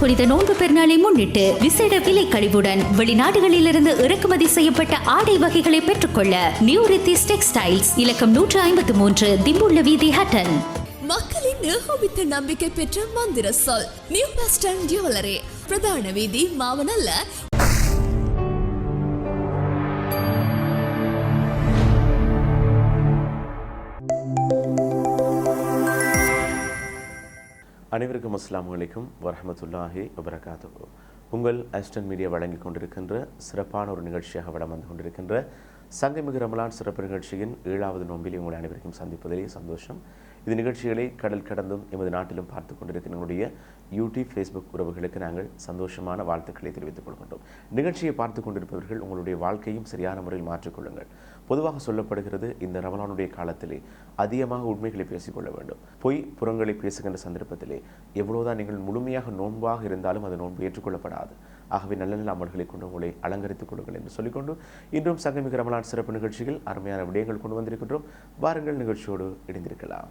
புனித நோன்பு பெருநாளை முன்னிட்டு விசேட விலை கழிவுடன் வெளிநாடுகளிலிருந்து இறக்குமதி செய்யப்பட்ட ஆடை வகைகளை பெற்றுக்கொள்ள நியூ ரித்திஸ் டெக்ஸ்டைல்ஸ் இலக்கம் 153 திம்புள்ள வீதி ஹட்டன். மக்களின் ஏகோபித்த நம்பிக்கை பெற்ற மந்திர சொல் நியூ வெஸ்டர்ன் ஜுவல்லரி, பிரதான வீதி, மாவனல்ல. அனைவருக்கும் அஸ்ஸலாமு அலைக்கும் வரஹ்மத்துல்லாஹி வபரகாத்துஹு. உங்கள் அஸ்டன் மீடியா வழங்கி கொண்டிருக்கின்ற சிறப்பான ஒரு நிகழ்ச்சியாக வளம் வந்து கொண்டிருக்கின்ற சங்கமிகு ரமலான் சிறப்பு நிகழ்ச்சியின் 7வது நோம்பில் உங்கள் அனைவருக்கும் சந்திப்பதிலே சந்தோஷம். இந்த நிகழ்ச்சிகளை கடல் கடந்தும் எமது நாட்டிலும் பார்த்து கொண்டிருக்கிற யூடியூப், ஃபேஸ்புக் உறவுகளுக்கு நாங்கள் சந்தோஷமான வாழ்த்துக்களை தெரிவித்துக் கொள்கின்றோம். நிகழ்ச்சியை பார்த்து கொண்டிருப்பவர்கள் உங்களுடைய வாழ்க்கையும் சரியான முறையில் மாற்றிக்கொள்ளுங்கள். பொதுவாக சொல்லப்படுகிறது, இந்த ரமலானுடைய காலத்திலே அதிகமாக உண்மைகளை பேசிக்கொள்ள வேண்டும். பொய் புறங்களை பேசுகின்ற சந்தர்ப்பத்திலே எவ்வளவுதான் நீங்கள் முழுமையாக நோன்பாக இருந்தாலும் அது நோன்பு ஏற்றுக்கொள்ளப்படாது. ஆகவே நல்ல நல்ல அமல்களை கொண்டு உங்களை அலங்கரித்துக் கொள்ளுங்கள் என்று சொல்லிக்கொண்டு இன்றும் சங்கமிகு ரமலான் சிறப்பு நிகழ்ச்சியில் அருமையான விடயங்கள் கொண்டு வந்திருக்கின்றோம். வாருங்கள் நிகழ்ச்சியோடு இணைந்திருக்கலாம்.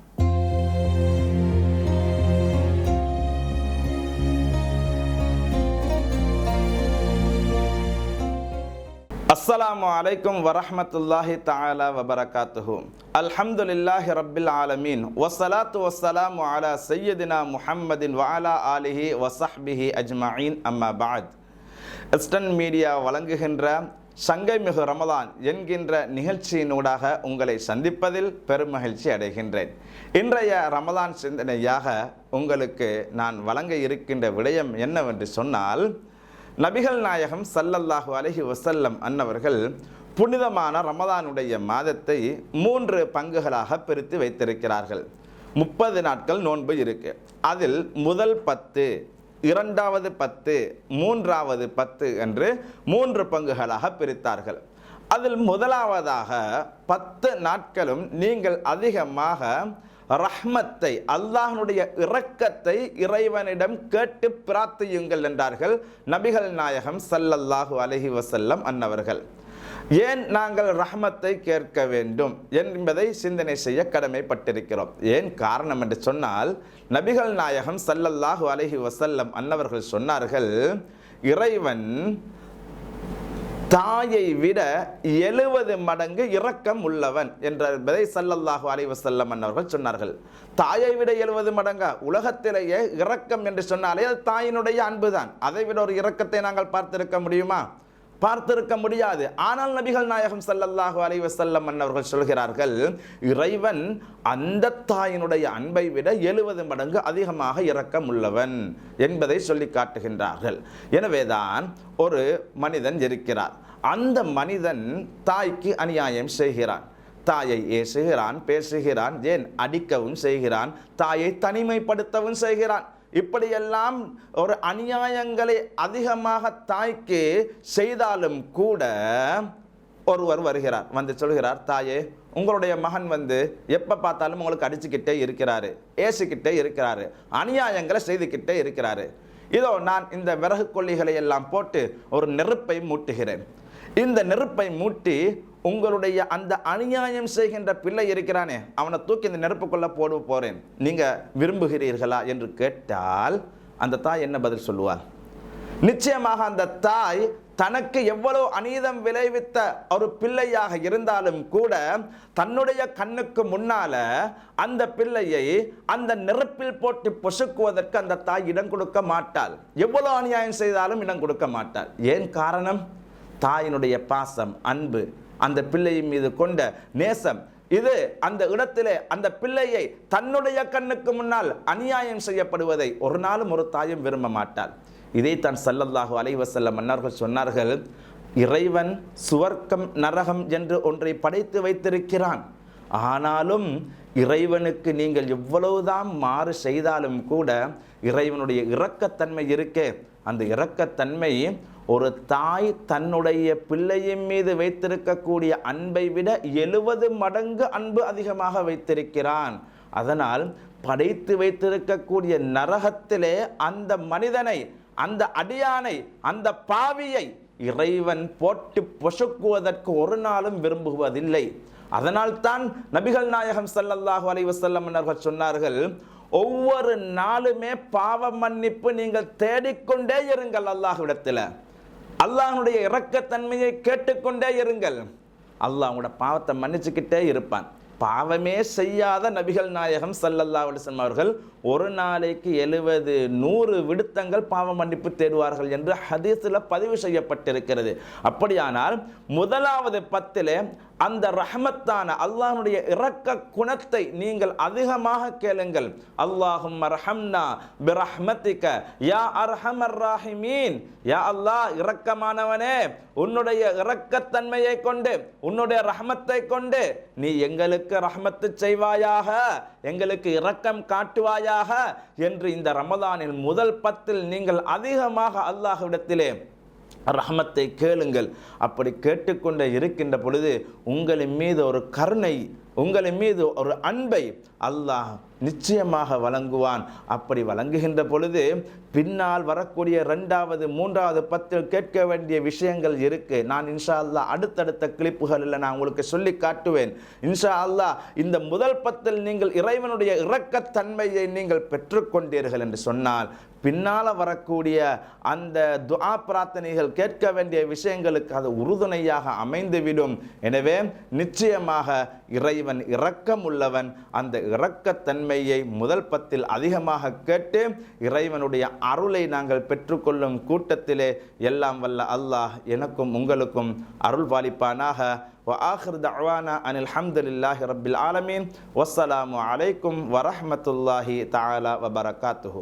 அஸ்ஸலாமு அலைக்கும் வரஹ்மத்துல்லாஹி தஆலா வபரகாத்துஹு. அல்ஹம்துலில்லாஹி ரப்பில் ஆலமீன் வஸ்ஸலாத்து வஸ்ஸலாமு அலா சய்யிதினா முஹம்மதின் வஅலா ஆலிஹி வஸஹ்பிஹி அஜ்மஈன். அம்மா பஅத். எஸ்டன் மீடியா வழங்குகின்ற சங்கைமிகு ரமலான் என்கின்ற நிகழ்ச்சியினூடாக உங்களை சந்திப்பதில் பெருமகிழ்ச்சி அடைகின்றேன். இன்றைய ரமலான் சிந்தனையாக உங்களுக்கு நான் வழங்க இருக்கின்ற விடயம் என்னவென்று சொன்னால், நபிகள் நாயகம் ஸல்லல்லாஹு அலைஹி வஸல்லம் அன்னவர்கள் புனிதமான ரமலானுடைய மாதத்தை 3 பங்குகளாக பிரித்து வைத்திருக்கிறார்கள். 30 நாட்கள் நோன்பு இருக்கு. அதில் முதல் 10, இரண்டாவது 10, மூன்றாவது 10 என்று 3 பங்குகளாக பிரித்தார்கள். அதில் முதலாவதாக 10 நாட்களும் நீங்கள் அதிகமாக ரஹ்மத்தை, அல்லாஹ்வுடைய இரக்கத்தை இறைவனிடம் கேட்டு பிரார்த்தியுங்கள் என்றார்கள் நபிகள் நாயகம் ஸல்லல்லாஹு அலைஹி வஸல்லம் அன்னவர்கள். ஏன் நாங்கள் ரஹ்மத்தை கேட்க வேண்டும் என்பதை சிந்தனை செய்ய கடமைப்பட்டிருக்கிறோம். ஏன் காரணம் என்று சொன்னால், நபிகள் நாயகம் ஸல்லல்லாஹு அலைஹி வஸல்லம் அன்னவர்கள் சொன்னார்கள், இறைவன் தாயை விட 70 மடங்கு இரக்கம் உள்ளவன் என்பதை ஸல்லல்லாஹு அலைஹி வஸல்லம் அன்னவர்கள் சொன்னார்கள். தாயை விட 70 மடங்கா? உலகத்திலேயே இரக்கம் என்று சொன்னாலே அது தாயினுடைய அன்புதான். அதை விட ஒரு இரக்கத்தை நாங்கள் பார்த்திருக்க முடியுமா? பார்த்திருக்க முடியாது. ஆனால் நபிகள் நாயகம் ஸல்லல்லாஹு அலைஹி வஸல்லம் அன்னவர்கள் சொல்கிறார்கள், இறைவன் அந்த தாயினுடைய அன்பை விட 70 மடங்கு அதிகமாக இரக்கம் உள்ளவன் என்பதை சொல்லி காட்டுகின்றார்கள். எனவேதான் ஒரு மனிதன் இருக்கிறார். அந்த மனிதன் தாய்க்கு அநியாயம் செய்கிறான், தாயை ஏசுகிறான், பேசுகிறான், ஏன் அடிக்கவும் செய்கிறான், தாயை தனிமைப்படுத்தவும் செய்கிறான். இப்படியெல்லாம் ஒரு அநியாயங்களை அதிகமாக தாய்க்கு செய்தாலும் கூட ஒருவர் வருகிறார், வந்து சொல்கிறார், தாயே, உங்களுடைய மகன் எப்போ பார்த்தாலும் உங்களுக்கு அடிச்சுக்கிட்டே இருக்கிறாரு, ஏசிக்கிட்டே இருக்கிறாரு, அநியாயங்களை செய்துக்கிட்டே இருக்கிறாரு. இதோ நான் இந்த விறகு கொல்லிகளை எல்லாம் போட்டு ஒரு நெருப்பை மூட்டுகிறேன். இந்த நெருப்பை மூட்டி உங்களுடைய அந்த அநியாயம் செய்கின்ற பிள்ளை இருக்கிறானே, அவனை தூக்கி இந்த நெருப்புக்குள்ள போட போறேன், நீங்க விரும்புகிறீர்களா என்று கேட்டால் அந்த தாய் என்ன பதில் சொல்லுவார்? நிச்சயமாக அந்த தாய் தனக்கு எவ்வளவு அநீதம் விளைவித்த ஒரு பிள்ளையாக இருந்தாலும் கூட தன்னுடைய கண்ணுக்கு முன்னால அந்த பிள்ளையை அந்த நெருப்பில் போட்டு பொசுக்குவதற்கு அந்த தாய் இடம் கொடுக்க மாட்டாள். எவ்வளவு அநியாயம் செய்தாலும் இடம் கொடுக்க மாட்டாள். ஏன் காரணம்? தாயினுடைய பாசம், அன்பு, அந்த பிள்ளையின் மீது கொண்ட நேசம். இது அந்த இடத்திலே அந்த பிள்ளையை தன்னுடைய கண்ணுக்கு முன்னால் அநியாயம் செய்யப்படுவதை ஒரு நாளும் ஒரு தாயும் விரும்ப மாட்டாள். இதைத்தான் ஸல்லல்லாஹு அலைஹி வஸல்லம் அன்னவர்கள் சொன்னார்கள், இறைவன் சுவர்க்கம் நரகம் என்று ஒன்றை படைத்து வைத்திருக்கிறான். ஆனாலும் இறைவனுக்கு நீங்கள் எவ்வளவுதான் மாறு செய்தாலும் கூட இறைவனுடைய இரக்கத்தன்மை இருக்கே, அந்த இரக்கத்தன்மை ஒரு தாய் தன்னுடைய பிள்ளையின் மீது வைத்திருக்கக்கூடிய அன்பை விட 70 மடங்கு அன்பு அதிகமாக வைத்திருக்கிறான். அதனால் படைத்து வைத்திருக்கக்கூடிய நரகத்திலே அந்த மனிதனை, அந்த அடியானை, அந்த பாவியை இறைவன் போட்டு பொசுக்குவதற்கு ஒரு நாளும் விரும்புவதில்லை. அதனால் தான் நபிகள் நாயகம் ஸல்லல்லாஹு அலைஹி வஸல்லம் அவர்கள் சொன்னார்கள், ஒவ்வொரு நாளுமே பாவ மன்னிப்பு நீங்கள் தேடிக்கொண்டே இருங்கள். அல்லாஹ்விடத்தில் அல்லாஹ்வுடைய இரக்கத்தன்மையை கேட்டுக்கொண்டே இருங்கள். அல்லாஹ் உங்களோட பாவத்தை மன்னிச்சுக்கிட்டே இருப்பான். பாவமே செய்யாத நபிகள் நாயகம் ஸல்லல்லாஹு அலைஹி வஸல்லம் அவர்கள் ஒரு நாளைக்கு 70-100 விடுத்தங்கள் பாவ மன்னிப்பு தேடுவார்கள் என்று ஹதீஸில் பதிவு செய்யப்பட்டிருக்கிறது. அப்படியானால் முதலாவது 10 அந்த ரஹ்மத்தான அல்லாஹ்வுடைய இரக்க குணத்தை நீங்கள் அதிகமாக கேளுங்கள். அல்லாஹும்ம ரஹம்னா பிரஹ்மதிக யா அர்ஹமர் ராஹிமீன். யா அல்லாஹ் இரக்கமானவனே, உன்னுடைய இரக்கத்தன்மையை கொண்டு உன்னுடைய ரஹ்மத்தை கொண்டு நீ எங்களுக்கு ரஹ்மத்து செய்வாயாக, எங்களுக்கு இரக்கம் காட்டுவாயாக என்று இந்த ரமதானில் முதல் 10 நீங்கள் அதிகமாக அல்லாஹ்விடத்திலே ரஹ்மத்தை கேளுங்கள். அப்படி கேட்டுக்கொண்டே இருக்கின்ற பொழுது உங்களின் மீது ஒரு கருணை, உங்களின் மீது ஒரு அன்பை அல்லாஹ் நிச்சயமாக வழங்குவான். அப்படி வழங்குகின்ற பொழுது பின்னால் வரக்கூடிய 2வது 3வது 10 கேட்க வேண்டிய விஷயங்கள் இருக்கு. நான் இன்ஷா அல்லாஹ் அடுத்தடுத்த கிளிப்புகளில் நான் உங்களுக்கு சொல்லி காட்டுவேன். இன்ஷா அல்லாஹ் இந்த முதல் 10 நீங்கள் இறைவனுடைய இரக்கத்தன்மையை நீங்கள் பெற்றுக்கொண்டீர்கள் என்று சொன்னால் பின்னால் வரக்கூடிய அந்த துஆ பிரார்த்தனைகள் கேட்க வேண்டிய விஷயங்களுக்கு அது உறுதுணையாக அமைந்துவிடும். எனவே நிச்சயமாக இறைவன் இரக்கம் உள்ளவன். அந்த இரக்கத்தன்மையை முதல் 10 அதிகமாக கேட்டு இறைவனுடைய அருளை நாங்கள் பெற்றுக்கொள்ளும் கூட்டத்திலே எல்லாம் வல்ல அல்லாஹ் எனக்கும் உங்களுக்கும் அருள் பாலிப்பானாக. وآخر دعوانا أن الحمد لله رب العالمين والسلام عليكم ورحمة الله تعالى وبركاته.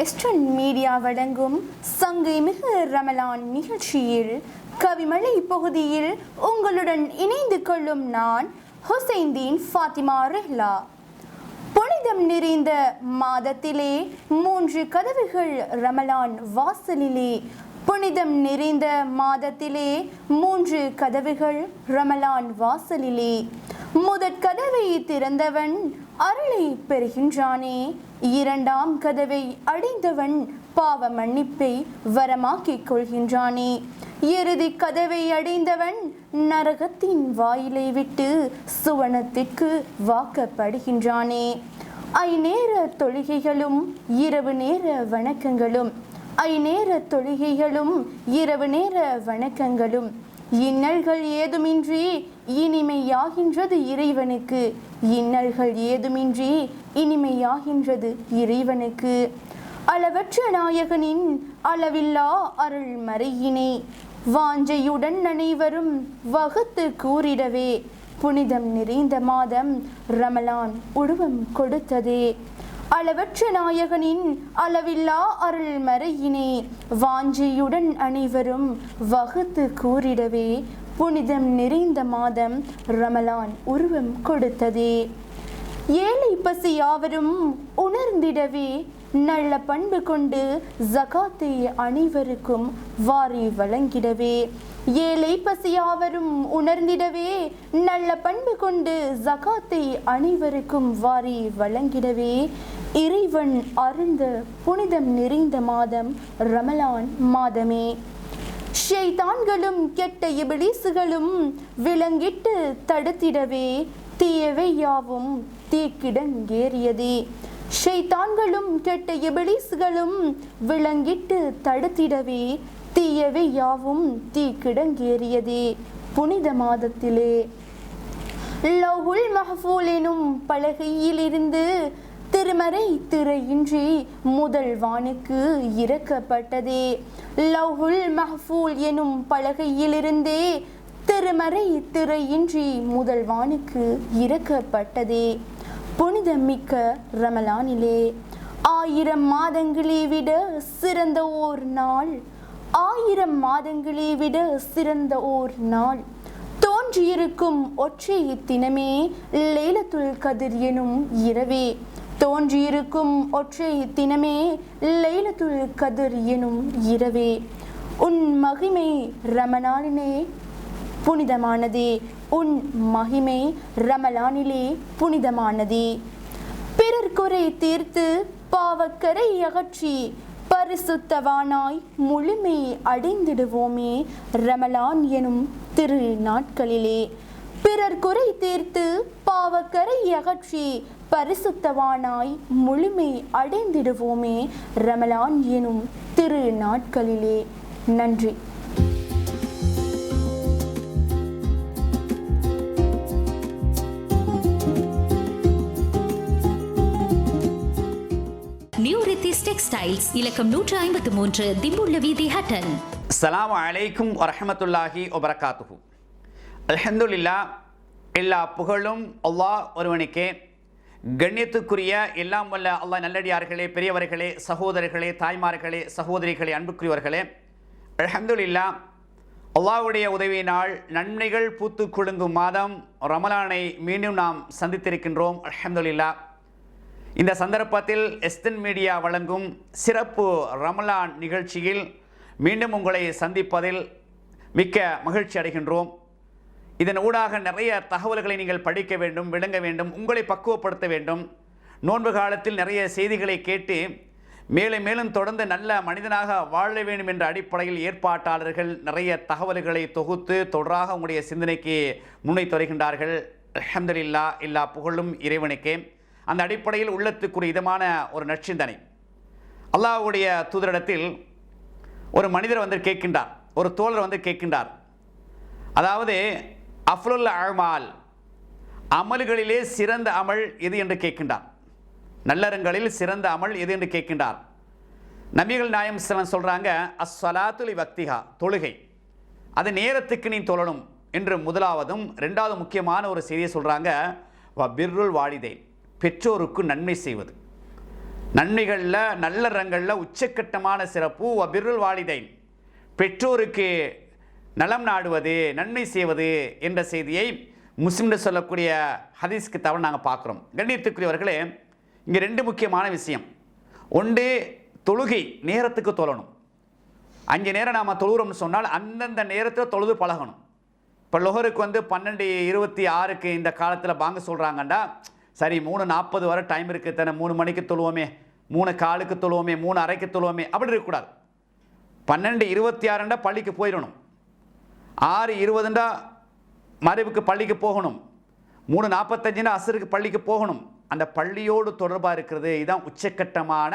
எஸ்டர்ன் மீடியா வழங்கும் சங்கைமிகு ரமலான் நிகழ்ச்சியில் கவிமழை பகுதியில் உங்களுடன் இணைந்து கொள்ளும் நான் ஹுசைன்தீன் ஃபாத்திமா ரெஹ்லா. புனிதம் நிறைந்த மாதத்திலே 3 கதவுகள் ரமலான் வாசலிலே. புனிதம் நிறைந்த மாதத்திலே 3 கதவுகள் ரமலான் வாசலிலே. முதற் கதவை திறந்தவன் அருளை பெறுகின்றானே, 2ஆம் கதவை அடைந்தவன் பாவ மன்னிப்பை வரமாக்கிக் கொள்கின்றானே, இறுதி கதவை அடைந்தவன் நரகத்தின் வாயிலை விட்டு சுவனத்திற்கு வாக்கப்படுகின்றானே. ஐநேர தொழுகைகளும் இரவு நேர வணக்கங்களும், ஐநேர தொழுகைகளும் இரவு நேர வணக்கங்களும் இன்னல்கள் ஏதுமின்றி இனிமையாகின்றது இறைவனுக்கு, இன்னல்கள் ஏதுமின்றி இனிமையாகின்றது இறைவனுக்கு. அளவற்ற நாயகனின் அளவில்லா அருள் மறையினை வாஞ்சையுடன் அனைவரும் வகுத்து கூறிடவே புனிதம் நிறைந்த மாதம் ரமலான் உருவம் கொடுத்ததே. அளவற்ற நாயகனின் அளவில்லா அருள் மறையினை வாஞ்சையுடன் அனைவரும் வகுத்து கூறிடவே புனிதம் நிறைந்த மாதம் ரமலான் உருவம் கொடுத்ததே. ஏழை பசி யாவரும் உணர்ந்திடவே நல்ல பண்பு கொண்டு ஜகாத்தை அனைவருக்கும் வாரி வழங்கிடவே, ஏழை பசி யாவரும் உணர்ந்திடவே நல்ல பண்பு கொண்டு ஜகாத்தை அனைவருக்கும் வாரி வழங்கிடவே இறைவன் அருந்த புனிதம் நிறைந்த மாதம் ரமலான் மாதமே. ஷைத்தான்களும் கெட்ட இபிலீசுகளும் விலங்கிட்டு தடுத்திடவே தீயவை யாவும் தீக்கிடங்கேறியதே. ஷைத்தான்களும் கெட்ட இபிலீசுகளும் விலங்கிட்டு தடுத்திடவே தீயவை யாவும் தீக்கிடங்கேறியதே புனித மாதத்திலே. லவ்ஹுல் மஹ்ஃபூல் எனும் பலகையிலிருந்து திருமறை திரையின்றி முதல் வானுக்கு இறக்கப்பட்டதே. லவ்ஹுல் மஹ்ஃபூல் எனும் பலகையிலிருந்தே திருமறை திரையின்றி முதல் வானுக்கு இறக்கப்பட்டதே புனிதமிக்க ரமலானிலே. 1000 மாதங்களை விட சிறந்த ஓர் நாள், 1000 மாதங்களை விட சிறந்த ஓர் நாள் தோன்றியிருக்கும் ஒற்றை தினமே லைலத்துல் கதிர் எனும் இரவே. தோன்றியிருக்கும் ஒற்றை தினமே லைலத்துல் கதிர் எனும் இரவே. உன் மகிமை ரமலானிலே புனிதமானதே. உன் மகிமை ரமலானிலே புனிதமானதே. பிறர் குறை தீர்த்து பாவக்கரை அகற்றி பரிசுத்தவானாய் முழுமை அடைந்திடுவோமே ரமலான் எனும் திரு நாட்களிலே. பிறர் குறை தீர்த்து பாவக்கரை அகற்றி பரிசுத்தவானாய் முழுமை அடைந்திடுவோமே ரமலான் எனும் திரு நாட்களிலே. நன்றி. நியூ ரித்திஸ் டெக்ஸ்டைல்ஸ் இலக்கம் 153 திம்புள்ள வீதி ஹட்டன். அஸ்ஸலாமு அலைக்கும் வரஹ்மத்துல்லாஹி வபரகாத்துஹு. அல்ஹம்துலில்லாஹ், எல்லா புகழும் அல்லாஹ் ஒருவனுக்கே. கண்ணியத்துக்குரிய எல்லாம் வல்ல அல்லாஹ் நல்லடியார்களே, பெரியவர்களே, சகோதரர்களே, தாய்மார்களே, சகோதரிகளே, அன்புக்குரியவர்களே, அல்ஹம்துலில்லாஹ், அல்லாஹ்வுடைய உதவியினால் நன்மைகள் பூத்து குலுங்கும் மாதம் ரமலானை மீண்டும் நாம் சந்தித்திருக்கின்றோம். அல்ஹம்துலில்லாஹ், இந்த சந்தர்ப்பத்தில் எஸ்டன் மீடியா வழங்கும் சிறப்பு ரமலான் நிகழ்ச்சியில் மீண்டும் உங்களை சந்திப்பதில் மிக்க மகிழ்ச்சி அடைகின்றோம். இதன் ஊடாக நிறைய தகவல்களை நீங்கள் படிக்க வேண்டும், விளங்க வேண்டும், உங்களை பக்குவப்படுத்த வேண்டும். நோன்பு காலத்தில் நிறைய செய்திகளை கேட்டு மேலும் மேலும் தொடர்ந்து நல்ல மனிதனாக வாழ வேண்டும் என்ற அடிப்படையில் ஏற்பாட்டாளர்கள் நிறைய தகவல்களை தொகுத்து தொடராக உங்களுடைய சிந்தனைக்கு முன்வைத்து வருகின்றார்கள். அல்ஹம்துலில்லாஹ், எல்லா புகழும் இறைவனுக்கே. அந்த அடிப்படையில் உள்ளத்துக்குரிய இதமான ஒரு நற்சிந்தனை. அல்லாஹ்வுடைய தூதரிடத்தில் ஒரு மனிதர் வந்து கேட்கின்றார், ஒரு தோழர் வந்து கேட்கின்றார். அதாவது அஃலுல் அமால், அமல்களிலே சிறந்த அமல் எது என்று கேட்கின்றார். நல்லறங்களில் சிறந்த அமல் எது என்று கேட்கின்றார். நபிகள் நாயம் ஸல்லல்லாஹு சொல்கிறாங்க, அஸ்ஸலாத்து லி வக்திஹா, தொழுகை அது நேரத்துக்கு நீ தொழணும் என்று முதலாவதும். ரெண்டாவது முக்கியமான ஒரு செய்தியை சொல்கிறாங்க, வ பிர்ருல் வாலிதைன், பெற்றோருக்கு நன்மை செய்வது. நன்மைகளில் நல்லறங்களில் உச்சக்கட்டமான சிறப்பு வ பிர்ருல் வாலிதைன், பெற்றோருக்கு நலம் நாடுவது, நன்மை செய்வது என்ற செய்தியை முஸ்லிம்னு சொல்லக்கூடிய ஹதீஸ்க்கு தவிர நாங்கள் பார்க்குறோம். கண்ணியத்துக்குரியவர்களே, இங்கே ரெண்டு முக்கியமான விஷயம். ஒன்று, தொழுகை நேரத்துக்கு தொழணும். 5 நேரம் நாம் தொழுகிறோம்னு சொன்னால் அந்தந்த நேரத்தில் தொழுது பழகணும். இப்போ லொஹருக்கு வந்து 12:26 இந்த காலத்தில் பாங்க சொல்கிறாங்கண்டா, சரி 3:40 வரை டைம் இருக்குது தானே, 3 மணிக்கு தொழுவோமே, 3:15 தொழுவோமே, 3:30 தொழுவோமே, அப்படி இருக்கக்கூடாது. 12:26 பள்ளிக்கு போயிடணும். 6:20 மறைவுக்கு பள்ளிக்கு போகணும். 3:45 அசருக்கு பள்ளிக்கு போகணும். அந்த பள்ளியோடு தொடர்பாக இருக்கிறது. இதுதான் உச்சக்கட்டமான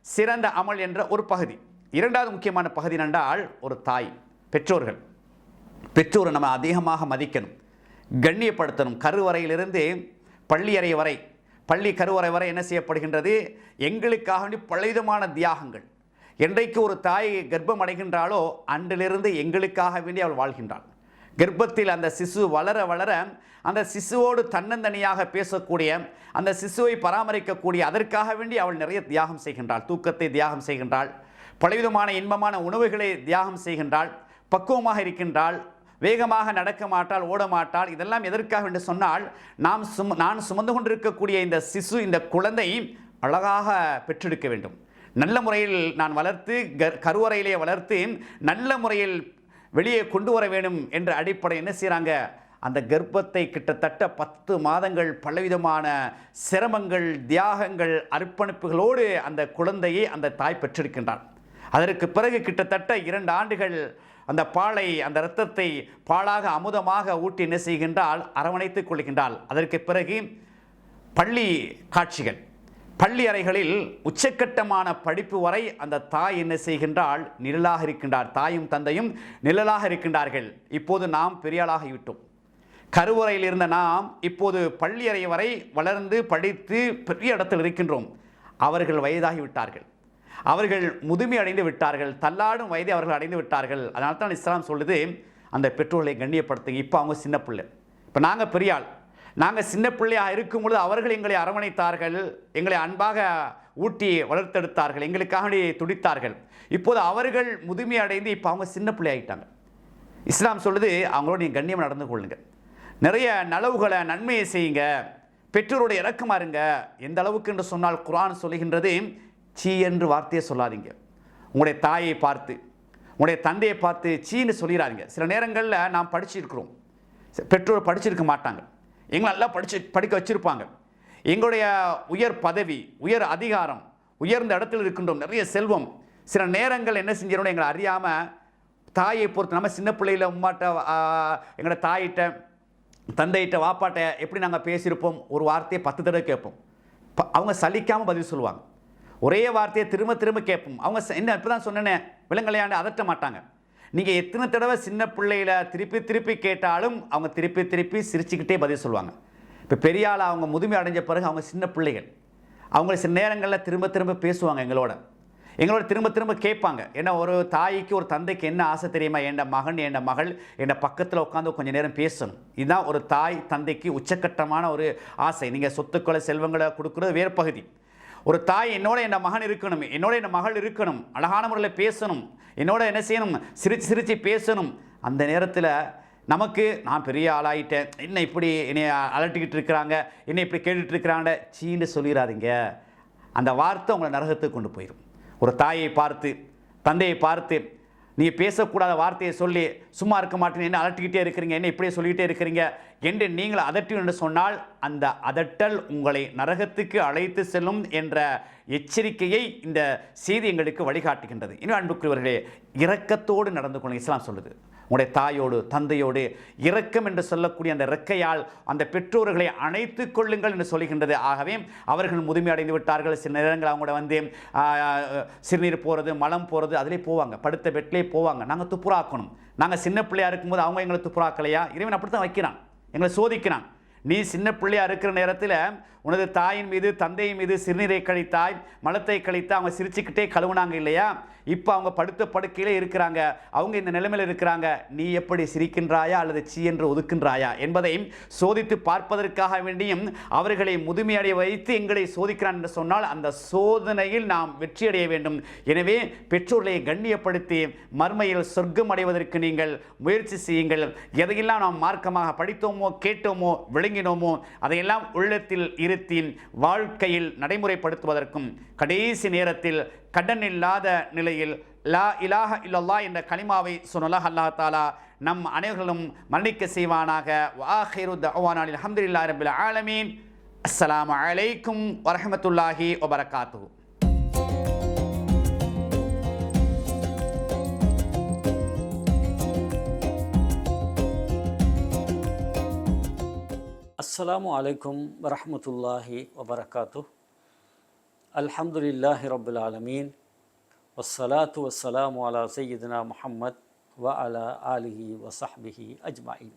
சிறந்த அமல் என்ற ஒரு பகுதி. இரண்டாவது முக்கியமான பகுதி என்றால் ஒரு தாய், பெற்றோர்கள். பெற்றோரை நம்ம அதிகமாக மதிக்கணும், கண்ணியப்படுத்தணும். கருவறையிலிருந்து பள்ளி அறை வரை, பள்ளி கருவறை வரை என்ன செய்யப்படுகின்றது? எங்களுக்காக பலவிதமான தியாகங்கள். என்றைக்கு ஒரு தாய் கர்ப்பம் அடைகின்றாலோ அன்றிலிருந்து எங்களுக்காக வேண்டி அவள் வாழ்கின்றாள். கர்ப்பத்தில் அந்த சிசு வளர வளர அந்த சிசுவோடு தன்னந்தனியாக பேசக்கூடிய, அந்த சிசுவை பராமரிக்கக்கூடிய, அதற்காக வேண்டி அவள் நிறைய தியாகம் செய்கின்றாள். தூக்கத்தை தியாகம் செய்கின்றாள், பலவிதமான இன்பமான உணவுகளை தியாகம் செய்கின்றாள், பக்குவமாக இருக்கின்றாள், வேகமாக நடக்க மாட்டாள், ஓட மாட்டாள். இதெல்லாம் எதற்காக என்று சொன்னால், நான் சுமந்து கொண்டிருக்கக்கூடிய இந்த சிசு, இந்த குழந்தை அழகாக பெற்றெடுக்க வேண்டும். நல்ல முறையில் நான் வளர்த்து, கருவறையிலே வளர்த்து நல்ல முறையில் வெளியே கொண்டு வர வேண்டும் என்ற அடிப்படை என்ன செய்கிறாங்க? அந்த கர்ப்பத்தை கிட்டத்தட்ட 10 மாதங்கள் பலவிதமான சிரமங்கள், தியாகங்கள், அர்ப்பணிப்புகளோடு அந்த குழந்தையை அந்த தாய் பெற்றெடுக்கின்றார். அதற்கு பிறகு கிட்டத்தட்ட 2 ஆண்டுகள் அந்த பாலை, அந்த இரத்தத்தை பாலாக அமுதமாக ஊட்டி என்ன செய்கின்றால்? அரவணைத்துக் கொள்கின்றாள். அதற்கு பிறகு பள்ளி காட்சிகள், பள்ளி அறைகளில் உச்சக்கட்டமான படிப்பு வரை அந்த தாய் என்ன செய்கின்றாள்? நிழலாக இருக்கின்றார். தாயும் தந்தையும் நிழலாக இருக்கின்றார்கள். இப்போது நாம் பெரியாளாகிவிட்டோம். கருவறையில் இருந்த நாம் இப்போது பள்ளி அறை வரை வளர்ந்து படித்து பெரிய இடத்தில் இருக்கின்றோம். அவர்கள் வயதாகிவிட்டார்கள், அவர்கள் முதுமை அடைந்து விட்டார்கள், தள்ளாடும் வயதை அவர்கள் அடைந்து விட்டார்கள். அதனால தான் இஸ்லாம் சொல்லுது, அந்த பெற்றோர்களை கண்ணியப்படுத்துங்க. இப்போ அவங்க சின்ன பிள்ளை, இப்போ நாங்கள் பெரியாள். நாங்கள் சின்ன பிள்ளையாக இருக்கும்பொழுது அவர்கள் எங்களை அரவணைத்தார்கள், எங்களை அன்பாக ஊட்டி வளர்த்தெடுத்தார்கள், எங்களுக்காக துடித்தார்கள். இப்போது அவர்கள் முதுமை அடைந்து இப்போ அவங்க சின்ன பிள்ளை ஆகிட்டாங்க. இஸ்லாம் சொல்லுது, அவங்களோட நீங்கள் கண்ணியம் நடந்து கொள்ளுங்க, நிறைய நலவுகளை, நன்மையை செய்யுங்க, பெற்றோரோட இறக்கமாக இருங்க. எந்த அளவுக்கு என்று சொன்னால், குர்ஆன் சொல்லுகின்றது, சீ என்று வார்த்தையை சொல்லாதீங்க. உங்களுடைய தாயை பார்த்து, உங்களுடைய தந்தையை பார்த்து சீன்னு சொல்லிடாதீங்க. சில நேரங்களில் நாம் படிச்சிருக்கிறோம், பெற்றோர் படிச்சிருக்க மாட்டாங்க, எங்களை நல்லா படிக்க வச்சுருப்பாங்க, எங்களுடைய உயர் பதவி, உயர் அதிகாரம், உயர்ந்த இடத்துல இருக்கின்றோம், நிறைய செல்வம். சில நேரங்கள் என்ன செஞ்சிடணும், எங்களை அறியாமல் தாயை பொறுத்து நம்ம சின்ன பிள்ளையில் உம்மாட்ட எங்களோட தாயிட்ட தந்தையிட்ட வாப்பாட்ட எப்படி நாங்கள் பேசியிருப்போம், ஒரு வார்த்தையை 10 தடவை கேட்போம். அவங்க சலிக்காமல் பதில் சொல்லுவாங்க. ஒரே வார்த்தையை திரும்ப திரும்ப கேட்போம். அவங்க என்ன இப்போ தான் சொன்னேன்னு விலங்கலையாண்டு அதட்ட மாட்டாங்க. நீங்கள் எத்தனை தடவை சின்ன பிள்ளையில் திருப்பி திருப்பி கேட்டாலும் அவங்க திருப்பி திருப்பி சிரிச்சுக்கிட்டே பதில் சொல்லுவாங்க. இப்போ பெரிய ஆள் அவங்க முதுமை அடைஞ்ச பிறகு அவங்க சின்ன பிள்ளைகள், அவங்க சில நேரங்களில் திரும்ப திரும்ப பேசுவாங்க, எங்களோட திரும்ப திரும்ப கேட்பாங்க. ஏன்னா ஒரு தாய்க்கு ஒரு தந்தைக்கு என்ன ஆசை தெரியுமா, என் மகன் என் மகள் என் பக்கத்தில் உட்காந்து கொஞ்சம் நேரம் பேசணும். இதுதான் ஒரு தாய் தந்தைக்கு உச்சக்கட்டமான ஒரு ஆசை. நீங்கள் சொத்துக்களை செல்வங்களை கொடுக்குறது வேறு பகுதி. ஒரு தாய் என்னோட என் மகன் இருக்கணும், என்னோட என் மகள் இருக்கணும், அழகான முறையில் பேசணும், என்னோட என்ன செய்யணும், சிரித்து சிரித்து பேசணும். அந்த நேரத்தில் நமக்கு நான் பெரிய ஆளாயிட்டேன், என்ன இப்படி என்னை அலட்டிக்கிட்டு இருக்கிறாங்க, என்ன இப்படி கேட்டுட்டு இருக்கிறாங்க, சீன்னு சொல்லிடாதீங்க. அந்த வார்த்தை உங்களை நரகத்துக்கு கொண்டு போயிடும். ஒரு தாயை பார்த்து தந்தையை பார்த்து நீங்கள் பேசக்கூடாத வார்த்தையை சொல்லி சும்மா இருக்க மாட்டேன்னு என்ன அலட்டிக்கிட்டே இருக்கிறீங்க, என்ன இப்படியே சொல்லிக்கிட்டே இருக்கிறீங்க என்று நீங்கள் அதட்டும் என்று சொன்னால் அந்த அதட்டல் உங்களை நரகத்துக்கு அழைத்து செல்லும் என்ற எச்சரிக்கையை இந்த செய்தி எங்களுக்கு வழிகாட்டுகின்றது. இன்னும் அன்புக்குரியவர்களே, இரக்கத்தோடு நடந்து கொள்ள இஸ்லாம் சொல்லுது. உங்களுடைய தாயோடு தந்தையோடு இரக்கம் என்று சொல்லக்கூடிய அந்த இறக்கையால் அந்த பெற்றோர்களை அணைத்து கொள்ளுங்கள் என்று சொல்கின்றது. ஆகவே அவர்கள் முதுமை அடைந்து விட்டார்கள், சில நேரங்கள் அவங்களோட வந்து சிறுநீர் போகிறது, மலம் போகிறது, அதிலே போவாங்க, படுத்த பெட்டிலே போவாங்க. நாங்கள் துப்புராக்கணும். நாங்கள் சின்ன பிள்ளையாக இருக்கும்போது அவங்க எங்களை துப்புராக்கலையா? இறைவன் அப்படி தான் வைக்கிறான், எங்களை சோதிக்கிறான். நீ சின்ன பிள்ளையாக இருக்கிற நேரத்தில் உனது தாயின் மீது தந்தையின் மீது சிறுநீரை கழித்தாய், மலத்தை கழித்தாய், அவங்க சிரிச்சுக்கிட்டே கழுவுனாங்க இல்லையா? இப்போ அவங்க படுத்த படுக்கையிலே இருக்கிறாங்க, அவங்க இந்த நிலைமையில் இருக்கிறாங்க. நீ எப்படி சிரிக்கின்றாயா அல்லது சீ என்று ஒதுக்கின்றாயா என்பதை சோதித்து பார்ப்பதற்காக வேண்டியும் அவர்களை முதுமையடைய வைத்து எங்களை சோதிக்கிறான் என்று சொன்னால் அந்த சோதனையில் நாம் வெற்றியடைய வேண்டும். எனவே பெற்றோர்களை கண்ணியப்படுத்தி மர்மையில் சொர்க்கம் அடைவதற்கு நீங்கள் முயற்சி செய்யுங்கள். எதையெல்லாம் நாம் மார்க்கமாக படித்தோமோ கேட்டோமோ விளங்கினோமோ அதையெல்லாம் உள்ளத்தில் இருத்தி வாழ்க்கையில் நடைமுறைப்படுத்துவதற்கும் கடைசி நேரத்தில் கடன் இல்லாத நிலையில் லா இலாஹ இல்லல்லாஹ் என்ற கலிமாவை சொன்னல்லாஹ் அல்லாஹ் தஆலா நம் அனைவர்களும் மரணிக்க செய்வானாக. வஆகிரு தஅவானா அல்ஹம்துலில்லாஹி ரப்பில் ஆலமீன். அஸ்ஸலாமு அலைக்கும் வரஹ்மத்துல்லாஹி வபரகாத்துஹு. அஸ்ஸலாமு அலைக்கும் வரஹ்மத்துல்லாஹி வபரகாத்துஹு. அல்ஹம்துலில்லாஹி ரப்பில் ஆலமீன். வஸ்ஸலாத்து வஸ்ஸலாமு அலா சய்யிதினா முஹம்மத் வ அலா ஆலிஹி வஸஹ்பிஹி அஜ்மஈன்.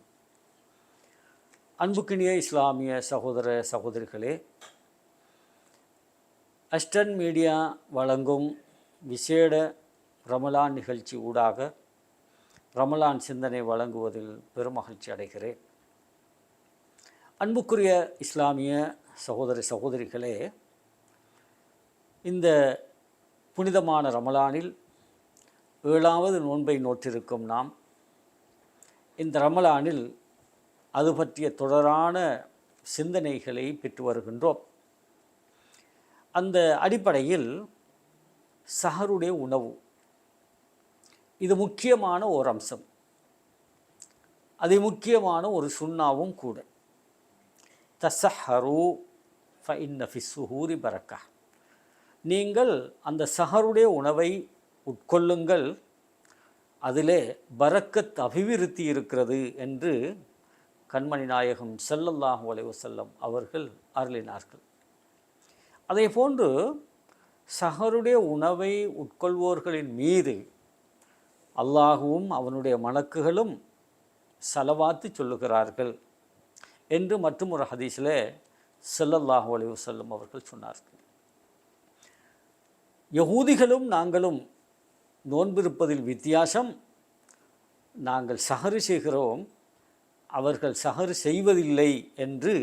அன்புக்கினிய இஸ்லாமிய சகோதர சகோதரிகளே, அஸ்டன் மீடியா வழங்கும் விசேட ரமலான் நிகழ்ச்சி ஊடாக ரமலான் சிந்தனை வழங்குவதில் பெருமகிழ்ச்சி அடைகிறேன். அன்புக்குரிய இஸ்லாமிய சகோதர சகோதரிகளே, இந்த புனிதமான ரமலானில் 7வது நோன்பை நோற்றிருக்கும் நாம் இந்த ரமலானில் அது பற்றிய தொடரான சிந்தனைகளை பெற்று வருகின்றோம். அந்த அடிப்படையில் சஹருடைய உணவு இது முக்கியமான ஒரு அம்சம், அது முக்கியமான ஒரு சுன்னாவும் கூட. தஸஹரு ஃபஇன்ன ஃபிஸ்ஸுஹூரி பரக்கா. நீங்கள் அந்த சஹருடைய உணவை உட்கொள்ளுங்கள், அதிலே பரக்கத் அபிவிருத்தி இருக்கிறது என்று கண்மணி நாயகம் ஸல்லல்லாஹு அலைஹி வஸல்லம் அவர்கள் அருளினார்கள். அதே போன்று சஹருடைய உணவை உட்கொள்வோர்களின் மீது அல்லாஹுவும் அவனுடைய மலக்குகளும் ஸலவாத்து சொல்லுகிறார்கள் என்று மற்றும் ஒரு ஹதீஸில் ஸல்லல்லாஹு அலைஹி வஸல்லம் அவர்கள் சொன்னார்கள். யகூதிகளும் நாங்களும் நோன்பிருப்பதில் வித்தியாசம், நாங்கள் சஹரு செய்கிறோம், அவர்கள் சஹரு செய்வதில்லை என்று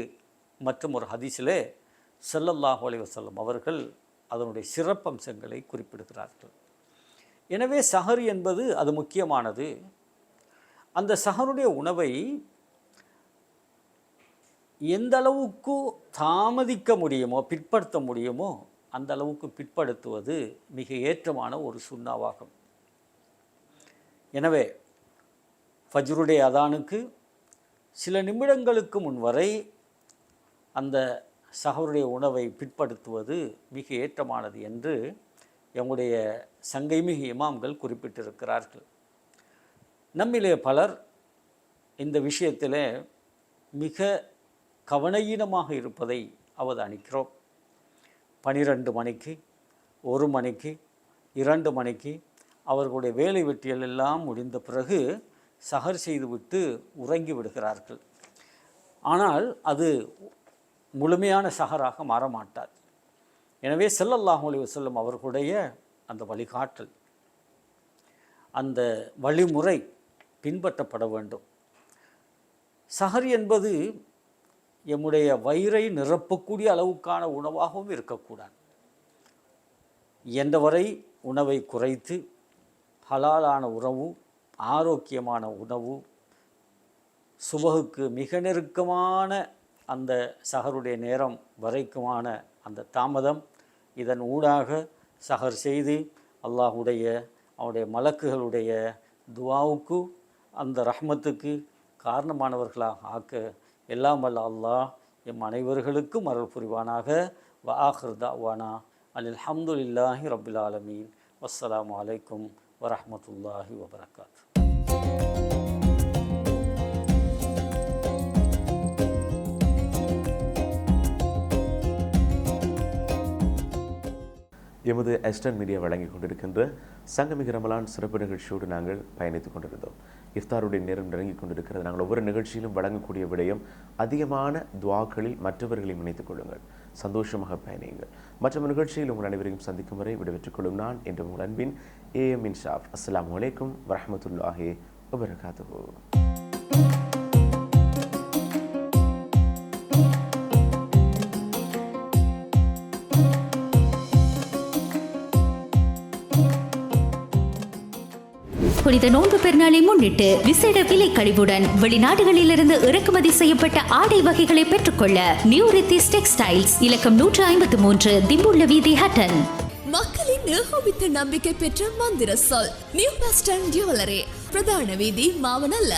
மற்றும் ஒரு ஹதீஸில் ஸல்லல்லாஹு அலைஹி வஸல்லம் அவர்கள் அதனுடைய சிறப்பம்சங்களை குறிப்பிடுகிறார்கள். எனவே சஹர் என்பது அது முக்கியமானது. அந்த சஹருடைய உணவை எந்த அளவுக்கு தாமதிக்க முடியுமோ, பிற்படுத்த முடியுமோ அந்த அளவுக்கு பிற்படுத்துவது மிக ஏற்றமான ஒரு சுன்னாவாகும். எனவே ஃபஜ்ருடைய அதானுக்கு சில நிமிடங்களுக்கு முன் வரை அந்த சஹருடைய உணவை பிற்படுத்துவது மிக ஏற்றமானது என்று எங்களுடைய சங்கைமிகு இமாம்கள் குறிப்பிட்டிருக்கிறார்கள். நம்மிலே பலர் இந்த விஷயத்தில் மிக கவனயீனமாக இருப்பதை அவதானிக்கிறோம். 12 மணிக்கு, 1 மணிக்கு, 2 மணிக்கு அவர்களுடைய வேலை வெட்டியல் எல்லாம் முடிந்த பிறகு சஹர் செய்துவிட்டு உறங்கி விடுகிறார்கள். ஆனால் அது முழுமையான சஹராக மாறமாட்டார். எனவே ஸல்லல்லாஹு அலைஹி வஸல்லம் அவர்களுடைய அந்த வழிகாட்டல், அந்த வழிமுறை பின்பற்றப்பட வேண்டும். சஹர் என்பது எம்முடைய வயிறை நிரப்பக்கூடிய அளவுக்கான உணவாகவும் இருக்கக்கூடாது. இயன்றவரை உணவை குறைத்து ஹலாலான உணவு, ஆரோக்கியமான உணவு, சுபகுக்கு மிக நெருக்கமான அந்த சஹருடைய நேரம் வரைக்குமான அந்த தாமதம், இதன் ஊடாக சஹர் செய்து அல்லாஹுடைய அவருடைய மலக்குகளுடைய துவாவுக்கு, அந்த ரஹ்மத்துக்கு காரணமானவர்களாக ஆக்க எல்லாம் வல்ல அல்லாஹ் எம் அனைவர்களுக்கும் அருள் புரிவானாக. வ ஆஹிர் தஅவானா அல்ஹம்துலில்லாஹி ரப்பில் ஆலமீன். வஸ்ஸலாமு அலைக்கும் வரஹ்மத்துல்லாஹி வபரகாத்துஹு. எமது எஸ்டர்ன் மீடியா வழங்கி கொண்டிருக்கின்ற சங்கமிகு ரமலான் சிறப்பு நிகழ்ச்சியோடு நாங்கள் பயணித்துக் கொண்டிருந்தோம். இஃப்தாருடைய நேரம் நெருங்கிக் கொண்டிருக்கிறது. நாங்கள் ஒவ்வொரு நிகழ்ச்சியிலும் வழங்கக்கூடிய விடயம் அதிகமான துவாக்களில் மற்றவர்களை இணைத்துக் கொள்ளுங்கள், சந்தோஷமாக பயணியுங்கள். மற்ற நிகழ்ச்சியில் உங்கள் அனைவரையும் சந்திக்கும் வரை விடைபெற்றுக் கொள்ளும் நான் என்று உங்கள் அன்பின் AM இன்ஷாப். அஸ்ஸலாமு அலைக்கும் வரஹ்மத்துல்லாஹி வபரகாத்துஹு. புனித நோன்பு பெருநாளை முன்னிட்டு விசேட விலை கழிவுடன் வெளிநாடுகளிலிருந்து இறக்குமதி செய்யப்பட்ட ஆடை வகைகளை பெற்றுக்கொள்ள நியூ ரித்திஸ் டெக்ஸ்டைல்ஸ், இலக்கம் 153, திம்புள்ள வீதி, ஹட்டன். மக்களின் ஏகோபித்த நம்பிக்கை பெற்ற மந்திர சொல் நியூ பஸ் ஸ்டாண்ட் ஜுவல்லரி, பிரதான வீதி, மாவனல்ல,